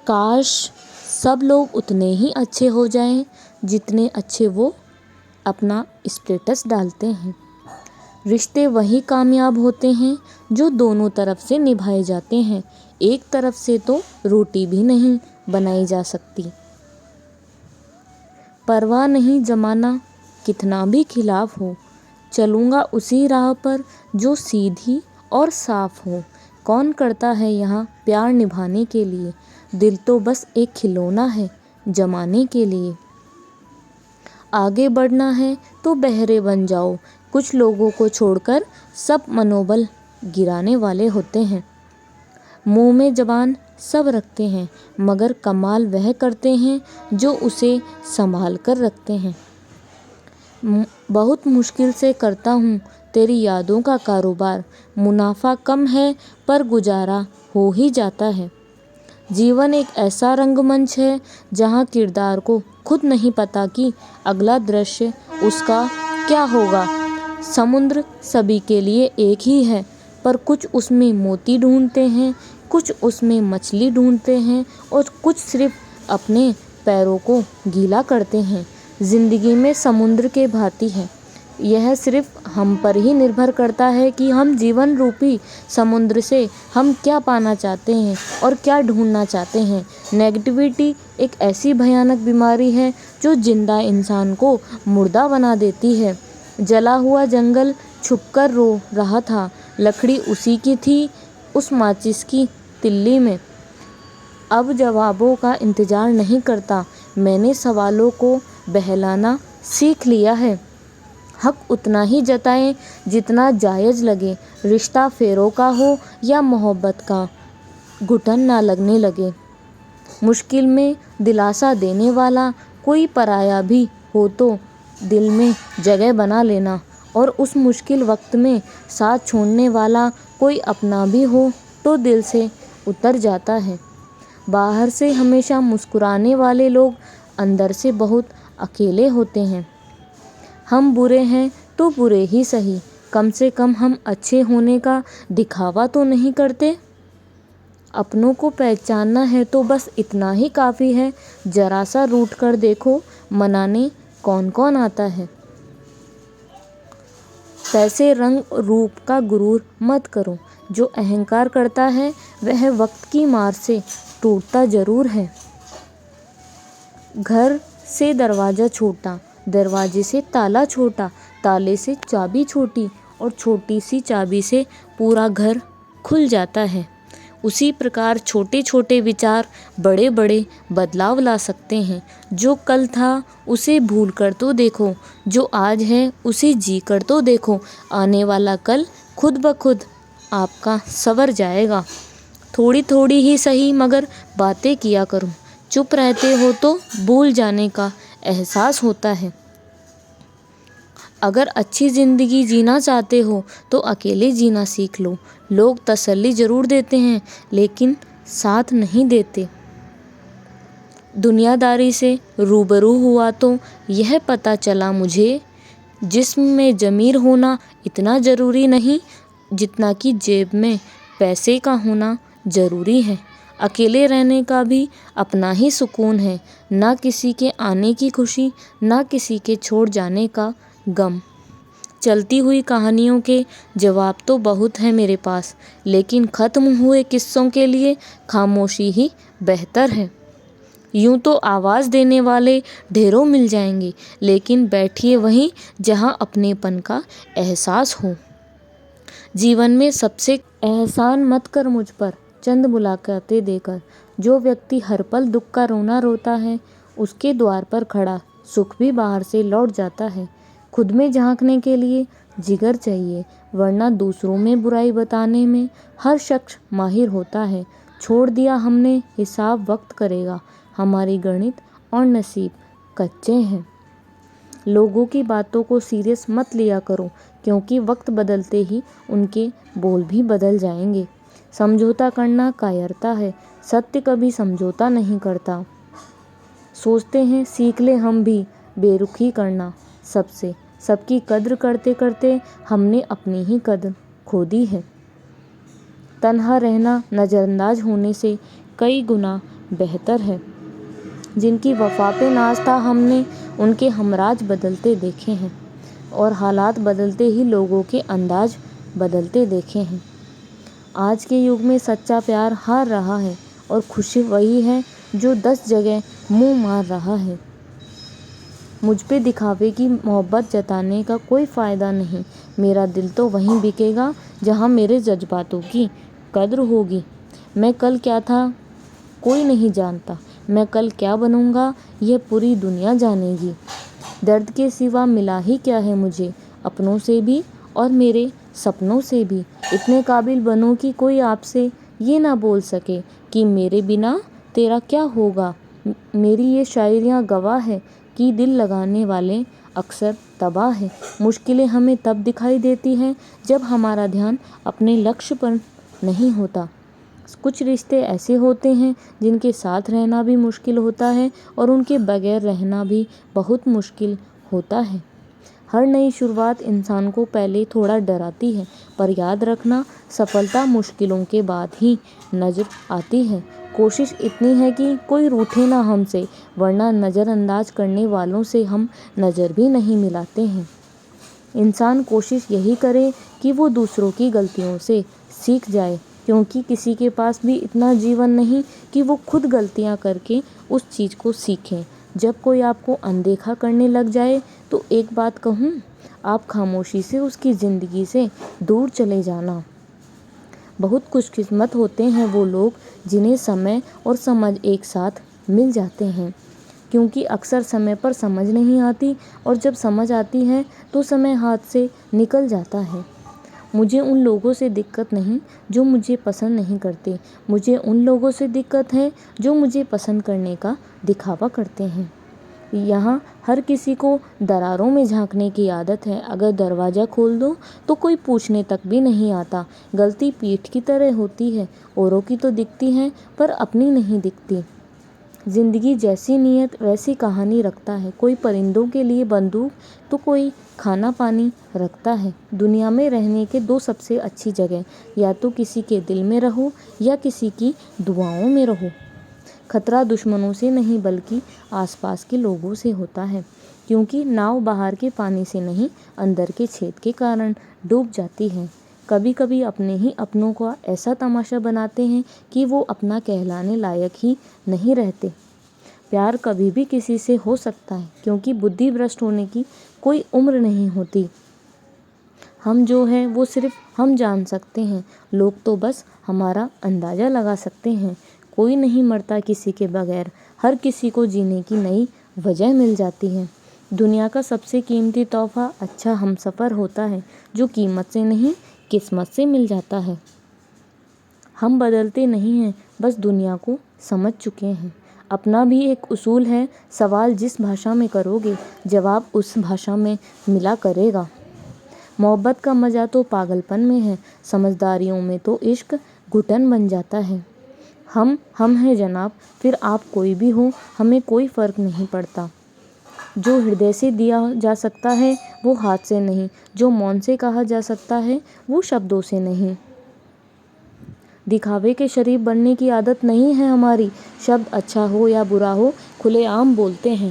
کاش سب لوگ اتنے ہی اچھے ہو جائیں جتنے اچھے وہ اپنا اسٹیٹس ڈالتے ہیں۔ رشتے وہی کامیاب ہوتے ہیں جو دونوں طرف سے نبھائے جاتے ہیں، ایک طرف سے تو روٹی بھی نہیں بنائی جا سکتی۔ پرواہ نہیں زمانہ کتنا بھی خلاف ہو، چلوں گا اسی راہ پر جو سیدھی اور صاف ہو۔ کون کرتا ہے یہاں پیار نبھانے کے لیے، دل تو بس ایک کھلونا ہے جمانے کے لیے۔ آگے بڑھنا ہے تو بہرے بن جاؤ، کچھ لوگوں کو چھوڑ کر سب منوبل گرانے والے ہوتے ہیں۔ منہ میں زبان سب رکھتے ہیں مگر کمال وہ کرتے ہیں جو اسے سنبھال کر رکھتے ہیں۔ بہت مشکل سے کرتا ہوں تیری یادوں کا کاروبار، منافع کم ہے پر گزارا ہو ہی جاتا ہے۔ جیون ایک ایسا رنگ منچ ہے جہاں کردار کو خود نہیں پتا کہ اگلا دೃಶ್ಯ اس کا کیا ہوگا۔ سمندر سبھی کے لیے ایک ہی ہے پر کچھ اس میں موتی ڈھونڈتے ہیں، کچھ اس میں مچھلی ڈھونڈتے ہیں اور کچھ صرف اپنے پیروں کو گیلا کرتے ہیں۔ زندگی میں سمندر کے بھانتی ہے، یہ صرف ہم پر ہی نربھر کرتا ہے کہ ہم جیون روپی سمندر سے ہم کیا پانا چاہتے ہیں اور کیا ڈھونڈنا چاہتے ہیں۔ نیگیٹیوٹی ایک ایسی بھیانک بیماری ہے جو زندہ انسان کو مردہ بنا دیتی ہے۔ جلا ہوا جنگل چھپ کر رو رہا تھا، لکڑی اسی کی تھی اس ماچس کی تلی میں۔ اب جوابوں کا انتظار نہیں کرتا، میں نے سوالوں کو بہلانا سیکھ لیا ہے۔ حق اتنا ہی جتائیں جتنا جائز لگے، رشتہ پھیروں کا ہو یا محبت کا، گھٹن نہ لگنے لگے۔ مشکل میں دلاسا دینے والا کوئی پرایا بھی ہو تو دل میں جگہ بنا لینا، اور اس مشکل وقت میں ساتھ چھوڑنے والا کوئی اپنا بھی ہو تو دل سے اتر جاتا ہے۔ باہر سے ہمیشہ مسکرانے والے لوگ اندر سے بہت اکیلے ہوتے ہیں۔ ہم برے ہیں تو برے ہی سہی، کم سے کم ہم اچھے ہونے کا دکھاوا تو نہیں کرتے۔ اپنوں کو پہچاننا ہے تو بس اتنا ہی کافی ہے، ذرا سا روٹھ کر دیکھو منانے کون کون آتا ہے۔ پیسے رنگ روپ کا غرور مت کرو، جو اہنکار کرتا ہے وہ وقت کی مار سے ٹوٹتا ضرور ہے۔ گھر سے دروازہ چھوٹا، دروازے سے تالا چھوٹا، تالے سے چابی چھوٹی اور چھوٹی سی چابی سے پورا گھر کھل جاتا ہے۔ اسی پرکار چھوٹے چھوٹے وچار بڑے بڑے بدلاؤ لا سکتے ہیں۔ جو کل تھا اسے بھول کر تو دیکھو، جو آج ہے اسے جی کر تو دیکھو، آنے والا کل خود بخود آپ کا سنور جائے گا۔ تھوڑی تھوڑی ہی سہی مگر باتیں کیا کرو، چپ رہتے ہو تو بھول جانے کا احساس ہوتا ہے۔ اگر اچھی زندگی جینا چاہتے ہو تو اکیلے جینا سیکھ لو۔ لوگ تسلی ضرور دیتے ہیں لیکن ساتھ نہیں دیتے۔ دنیا داری سے روبرو ہوا تو یہ پتہ چلا مجھے، جسم میں ضمیر ہونا اتنا ضروری نہیں جتنا کہ جیب میں پیسے کا ہونا ضروری ہے۔ اکیلے رہنے کا بھی اپنا ہی سکون ہے، نہ کسی کے آنے کی خوشی، نہ کسی کے چھوڑ جانے کا غم۔ چلتی ہوئی کہانیوں کے جواب تو بہت ہیں میرے پاس، لیکن ختم ہوئے قصوں کے لیے خاموشی ہی بہتر ہے۔ یوں تو آواز دینے والے ڈھیروں مل جائیں گے، لیکن بیٹھیے وہیں جہاں اپنے پن کا احساس ہو۔ جیون میں سب سے احسان مت کر مجھ پر چند ملاقاتیں دے کر۔ جو ویکتی ہر پل دکھ کا رونا روتا ہے، اس کے دوار پر کھڑا سکھ بھی باہر سے لوٹ جاتا ہے۔ خود میں جھانکنے کے لیے جگر چاہیے، ورنہ دوسروں میں برائی بتانے میں ہر شخص ماہر ہوتا ہے۔ چھوڑ دیا ہم نے حساب وقت کرے گا، ہماری گنت اور نصیب کچے ہیں۔ لوگوں کی باتوں کو سیریس مت لیا کرو، کیونکہ وقت بدلتے ہی ان کے بول بھی بدل جائیں گے۔ سمجھوتا کرنا کائرتا ہے، ستیہ کبھی سمجھوتا نہیں کرتا۔ سوچتے ہیں سیکھ لیں ہم بھی بے رخی کرنا سب سے، سب کی قدر کرتے کرتے ہم نے اپنی ہی قدر کھو دی ہے۔ تنہا رہنا نظر انداز ہونے سے کئی گنا بہتر ہے۔ جن کی وفا پہ ناز تھا ہم نے ان کے ہمراج بدلتے دیکھے ہیں، اور حالات بدلتے ہی لوگوں کے انداز بدلتے دیکھے ہیں۔ آج کے یگ میں سچا پیار ہار رہا ہے، اور خوشی وہی ہے جو 10 جگہ منہ مار رہا ہے۔ مجھ پہ دکھاوے کی محبت جتانے کا کوئی فائدہ نہیں۔ میرا دل تو وہیں بکے گا جہاں میرے جذباتوں کی قدر ہوگی۔ میں کل کیا تھا کوئی نہیں جانتا، میں کل کیا بنوں گا یہ پوری دنیا جانے گی۔ درد کے سوا ملا ہی کیا ہے مجھے، اپنوں سے بھی اور میرے سپنوں سے بھی۔ اتنے قابل بنو کہ کوئی آپ سے یہ نہ بول سکے کہ میرے بنا تیرا کیا ہوگا۔ میری یہ شاعریاں گواہ ہے کہ دل لگانے والے اکثر تباہ ہیں۔ مشکلیں ہمیں تب دکھائی دیتی ہیں جب ہمارا دھیان اپنے لکشیہ پر نہیں ہوتا۔ کچھ رشتے ایسے ہوتے ہیں جن کے ساتھ رہنا بھی مشکل ہوتا ہے اور ان کے بغیر رہنا بھی بہت مشکل ہوتا ہے۔ ہر نئی شروعات انسان کو پہلے تھوڑا ڈراتی ہے، پر یاد رکھنا سفلتا مشکلوں کے بعد ہی نظر آتی ہے۔ کوشش اتنی ہے کہ کوئی روٹھے نہ ہم سے، ورنہ نظر انداز کرنے والوں سے ہم نظر بھی نہیں ملاتے ہیں۔ انسان کوشش یہی کرے کہ وہ دوسروں کی غلطیوں سے سیکھ جائے، کیونکہ کسی کے پاس بھی اتنا جیون نہیں کہ وہ خود غلطیاں کر کے اس چیز کو سیکھے۔ جب کوئی آپ کو اندیکھا کرنے لگ جائے تو ایک بات کہوں، آپ خاموشی سے اس کی زندگی سے دور چلے جانا۔ بہت خوش قسمت ہوتے ہیں وہ لوگ جنہیں سمے اور سمجھ ایک ساتھ مل جاتے ہیں، کیونکہ اکثر سمے پر سمجھ نہیں آتی، اور جب سمجھ آتی ہے تو سمے ہاتھ سے نکل جاتا ہے۔ مجھے ان لوگوں سے دقت نہیں جو مجھے پسند نہیں کرتے، مجھے ان لوگوں سے دقت ہے جو مجھے پسند کرنے کا دکھاوا کرتے ہیں۔ یہاں ہر کسی کو دراروں میں جھانکنے کی عادت ہے، اگر دروازہ کھول دو تو کوئی پوچھنے تک بھی نہیں آتا۔ غلطی پیٹھ کی طرح ہوتی ہے، اوروں کی تو دکھتی ہے پر اپنی نہیں دکھتی۔ زندگی جیسی نیت ویسی کہانی رکھتا ہے، کوئی پرندوں کے لیے بندوق تو کوئی کھانا پانی رکھتا ہے۔ دنیا میں رہنے کے 2 سب سے اچھی جگہ، یا تو کسی کے دل میں رہو یا کسی کی دعاؤں میں رہو۔ خطرہ دشمنوں سے نہیں بلکہ آس پاس کے لوگوں سے ہوتا ہے، کیونکہ ناؤ باہر کے پانی سے نہیں اندر کے چھید کے کارن ڈوب جاتی ہے۔ کبھی کبھی اپنے ہی اپنوں کا ایسا تماشا بناتے ہیں کہ وہ اپنا کہلانے لائق ہی نہیں رہتے۔ پیار کبھی بھی کسی سے ہو سکتا ہے، کیونکہ بدھی بھرشٹ ہونے کی کوئی عمر نہیں ہوتی۔ ہم جو ہیں وہ صرف ہم جان سکتے ہیں، لوگ تو بس ہمارا اندازہ لگا سکتے ہیں۔ کوئی نہیں مرتا کسی کے بغیر، ہر کسی کو جینے کی نئی وجہ مل جاتی ہے۔ دنیا کا سب سے قیمتی تحفہ اچھا ہمسفر ہوتا ہے، جو قیمت سے نہیں قسمت سے مل جاتا ہے۔ ہم بدلتے نہیں ہیں، بس دنیا کو سمجھ چکے ہیں۔ اپنا بھی ایک اصول ہے، سوال جس بھاشا میں کرو گے جواب اس بھاشا میں ملا کرے گا۔ محبت کا مزہ تو پاگل پن میں ہے، سمجھداریوں میں تو عشق گھٹن بن جاتا ہے۔ ہم ہیں جناب، پھر آپ کوئی بھی ہو، ہمیں کوئی فرق نہیں پڑتا۔ جو ہردے سے دیا جا سکتا ہے وہ ہاتھ سے نہیں، جو مون سے کہا جا سکتا ہے وہ شبدوں سے نہیں۔ دکھاوے کے شریک بننے کی عادت نہیں ہے ہماری، شبد اچھا ہو یا برا ہو کھلے عام بولتے ہیں۔